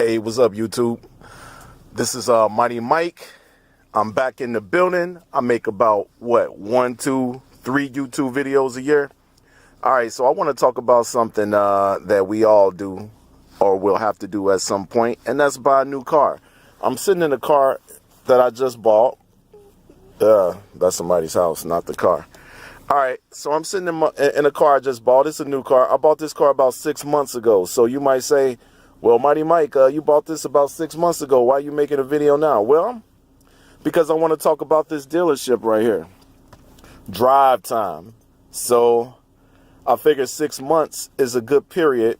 Hey, what's up, YouTube? This is Mighty Mike. I'm back in the building. I make about, 1, 2, 3 YouTube videos a year. All right, so I want to talk about something that we all do or will have to do at some point, and that's buy a new car. I'm sitting in a car that I just bought. That's somebody's house, not the car. All right, so I'm sitting in a car I just bought. It's a new car. I bought this car about 6 months ago. So you might say, well, Mighty Mike, you bought this about 6 months ago. Why are you making a video now? Well, because I want to talk about this dealership right here, Drivetime. So I figure 6 months is a good period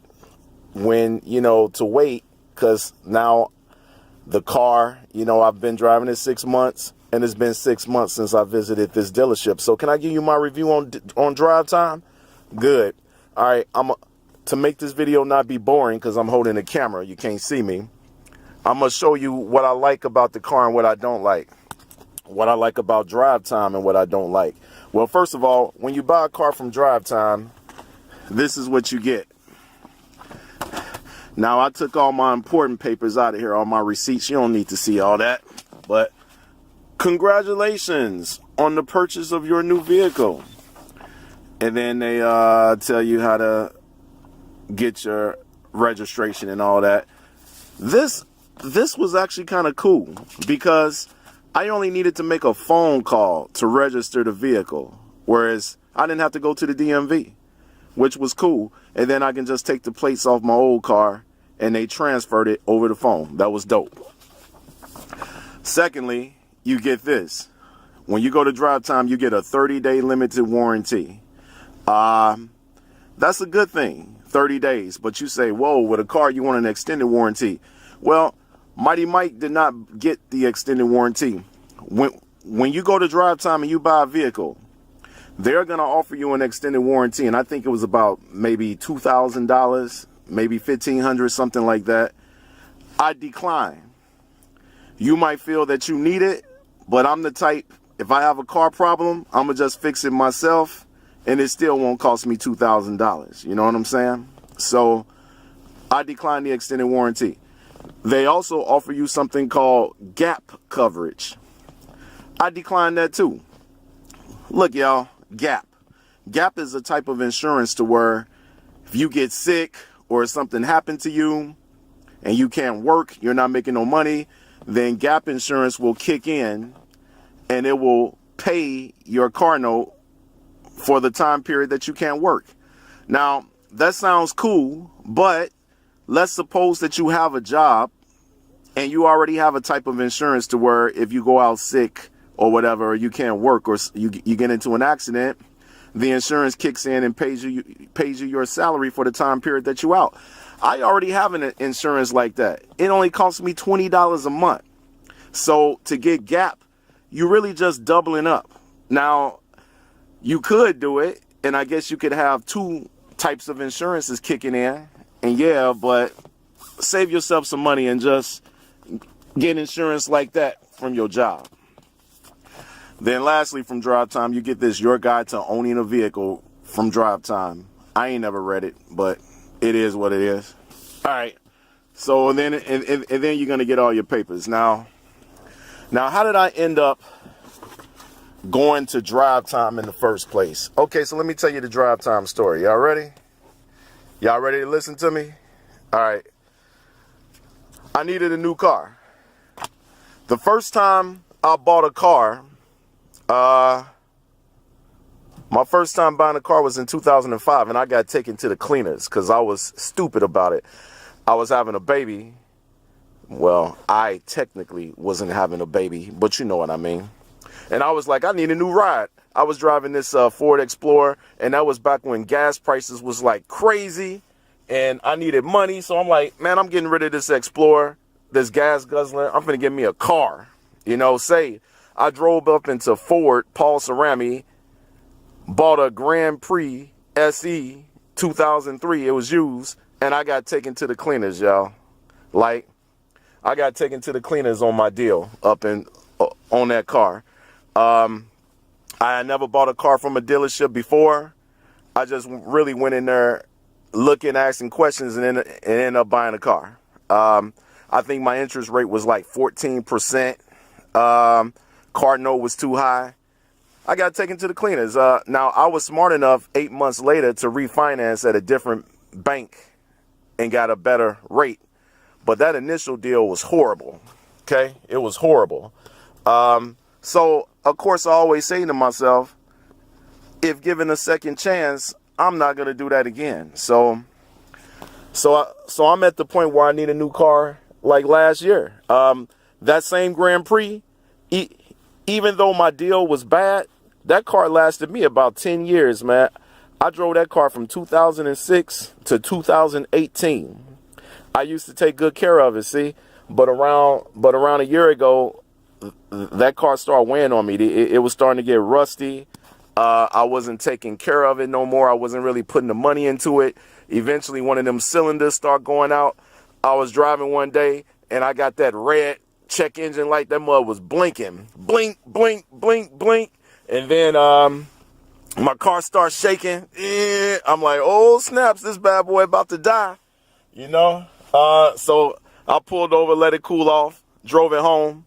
when, to wait, because now the car, I've been driving it 6 months, and it's been 6 months since I visited this dealership. So can I give you my review on Drivetime? Good. All right, to make this video not be boring, because I'm holding the camera, you can't see me, I'm going to show you what I like about the car and what I don't like. What I like about Drivetime and what I don't like. Well, first of all, when you buy a car from Drivetime, this is what you get. Now, I took all my important papers out of here, all my receipts. You don't need to see all that. But congratulations on the purchase of your new vehicle. And then they tell you how to get your registration and all that. This was actually kind of cool because I only needed to make a phone call to register the vehicle, whereas I didn't have to go to the DMV, which was cool. And then I can just take the plates off my old car and they transferred it over the phone. That was dope. Secondly, you get this. When you go to Drivetime, you get a 30-day limited warranty. That's a good thing. 30 days, but you say, whoa, with a car you want an extended warranty. Well, Mighty Mike did not get the extended warranty. When you go to Drivetime and you buy a vehicle, they're going to offer you an extended warranty, and I think it was about maybe $2,000, maybe $1,500, something like that. I decline. You might feel that you need it, but I'm the type, if I have a car problem, I'm going to just fix it myself, and it still won't cost me $2,000. You know what I'm saying? So I decline the extended warranty. They also offer you something called gap coverage. I decline that too. Look, y'all, gap. Gap is a type of insurance to where if you get sick or something happened to you and you can't work, you're not making no money, then gap insurance will kick in and it will pay your car note for the time period that you can't work. Now, that sounds cool, but let's suppose that you have a job and you already have a type of insurance to where if you go out sick or whatever, or you can't work, or you get into an accident, the insurance kicks in and pays you your salary for the time period that you out. I already have an insurance like that. It only costs me $20 a month. So to get gap, you're really just doubling up. Now, you could do it, and I guess you could have 2 types of insurances kicking in, and yeah, but save yourself some money and just get insurance like that from your job. Then lastly, from Drivetime, you get this, your guide to owning a vehicle from Drivetime. I ain't never read it, but it is what it is. All right, so and then you're going to get all your papers. Now, how did I end up going to Drivetime in the first place? Okay, so let me tell you the Drivetime story. Y'all ready? Y'all ready to listen to me? All right. I needed a new car. The first time I bought a car, my first time buying a car was in 2005, and I got taken to the cleaners because I was stupid about it. I was having a baby. Well, I technically wasn't having a baby, but you know what I mean. And I was like, I need a new ride. I was driving this Ford Explorer, and that was back when gas prices was like crazy, and I needed money. So I'm like, man, I'm getting rid of this Explorer, this gas guzzler. I'm going to get me a car. Say I drove up into Ford, Paul Cerami, bought a Grand Prix SE 2003. It was used, and I got taken to the cleaners, y'all. Like, I got taken to the cleaners on my deal up in on that car. I had never bought a car from a dealership before. I just really went in there looking, asking questions, and ended up buying a car. I think my interest rate was like 14%. Car note was too high. I got taken to the cleaners. Now, I was smart enough 8 months later to refinance at a different bank and got a better rate. But that initial deal was horrible. Okay? It was horrible. So, of course, I always say to myself, if given a second chance, I'm not going to do that again. So I'm at the point where I need a new car like last year. That same Grand Prix, even though my deal was bad, that car lasted me about 10 years, man. I drove that car from 2006 to 2018. I used to take good care of it, see? But around a year ago, that car started weighing on me. It was starting to get rusty. I wasn't taking care of it no more. I wasn't really putting the money into it. Eventually, one of them cylinders started going out. I was driving one day, and I got that red check engine light. That mud was blinking. Blink, blink, blink, blink. And then my car starts shaking. I'm like, oh, snaps, this bad boy about to die. You know? So I pulled over, let it cool off, drove it home.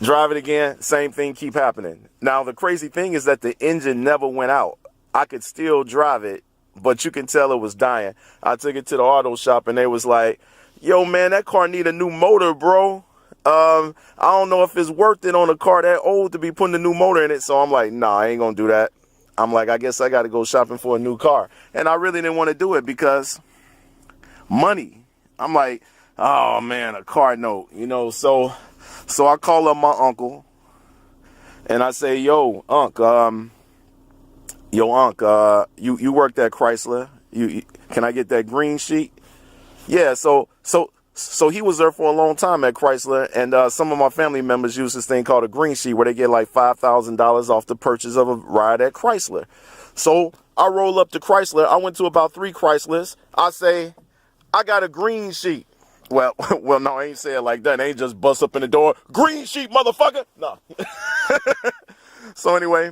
Drive it again, same thing keep happening. Now, the crazy thing is that the engine never went out. I could still drive it, but you can tell it was dying. I took it to the auto shop, and they was like, yo, man, that car need a new motor, bro. I don't know if it's worth it on a car that old to be putting a new motor in it. So I'm like, nah, I ain't going to do that. I'm like, I guess I got to go shopping for a new car. And I really didn't want to do it because money. I'm like, oh, man, a car note, you know, so I call up my uncle and I say, yo, Unc, you worked at Chrysler. Can I get that green sheet? Yeah. So he was there for a long time at Chrysler. And some of my family members use this thing called a green sheet where they get like $5,000 off the purchase of a ride at Chrysler. So I roll up to Chrysler. I went to about 3 Chryslers. I say, I got a green sheet. Well, no, I ain't say it like that. I ain't just bust up in the door. Green sheet, motherfucker. No. So anyway,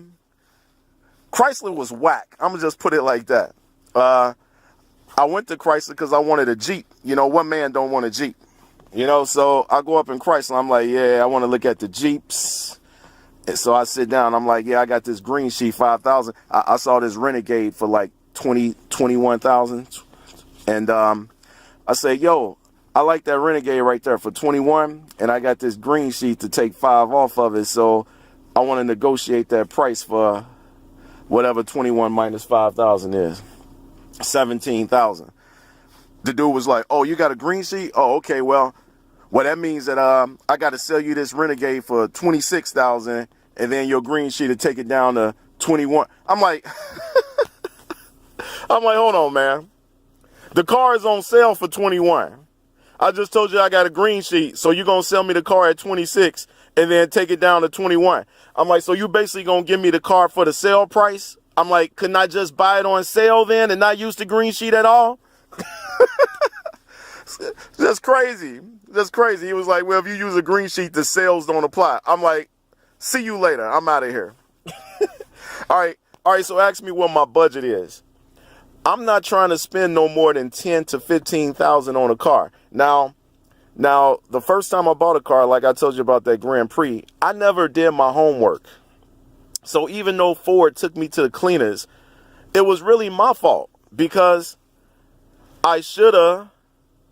Chrysler was whack. I'm going to just put it like that. I went to Chrysler because I wanted a Jeep. You know, what man don't want a Jeep? You know, so I go up in Chrysler. I'm like, yeah, I want to look at the Jeeps. And so I sit down. I'm like, yeah, I got this green sheet, 5,000. I saw this Renegade for like 21,000. And I say, yo, I like that Renegade right there for 21, and I got this green sheet to take 5 off of it, so I want to negotiate that price for whatever 21 minus 5,000 is, 17,000. The dude was like, oh, you got a green sheet? Oh, okay, well, that means that I got to sell you this Renegade for 26,000, and then your green sheet to take it down to 21. I'm like, hold on, man. The car is on sale for 21. I just told you I got a green sheet, so you're going to sell me the car at 26 and then take it down to 21. I'm like, so you basically going to give me the car for the sale price? I'm like, couldn't I just buy it on sale then and not use the green sheet at all? That's crazy. That's crazy. He was like, well, if you use a green sheet, the sales don't apply. I'm like, see you later. I'm out of here. All right, so ask me what my budget is. I'm not trying to spend no more than 10 to 15,000 on a car. Now, the first time I bought a car, like I told you about that Grand Prix, I never did my homework. So even though Ford took me to the cleaners, it was really my fault because I should have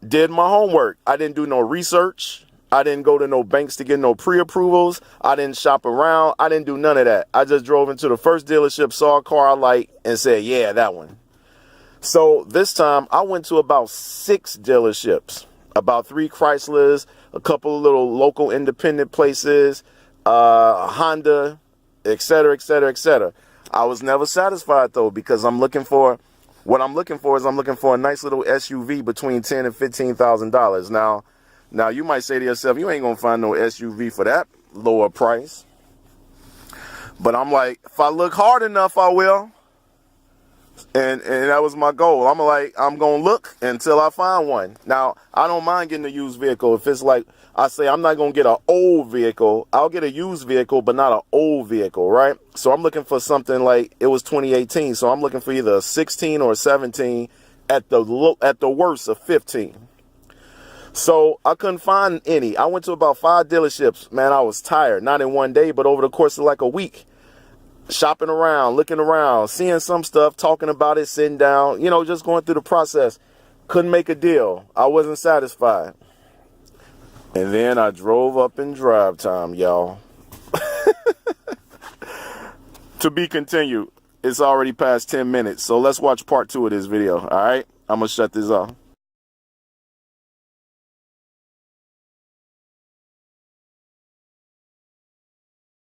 did my homework. I didn't do no research. I didn't go to no banks to get no pre-approvals. I didn't shop around. I didn't do none of that. I just drove into the first dealership, saw a car I liked, and said, yeah, that one. So this time I went to about 6 dealerships, about 3 Chryslers, a couple of little local independent places, Honda, et cetera, et cetera, et cetera. I was never satisfied though, because I'm looking for a nice little SUV between $10,000 and $15,000. Now you might say to yourself, you ain't gonna find no SUV for that lower price. But I'm like, if I look hard enough, I will. And that was my goal. I'm going to look until I find one. Now, I don't mind getting a used vehicle. If it's like, I say, I'm not going to get an old vehicle. I'll get a used vehicle, but not an old vehicle, right? So I'm looking for something like, it was 2018. So I'm looking for either a 16 or a 17, at the worst, a 15. So I couldn't find any. I went to about 5 dealerships. Man, I was tired. Not in one day, but over the course of like a week. Shopping around, looking around, seeing some stuff, talking about it, sitting down, you know, just going through the process. Couldn't make a deal. I wasn't satisfied. And then I drove up in drive time, y'all. To be continued. It's already past 10 minutes. So let's watch part 2 of this video. All right. I'm going to shut this off.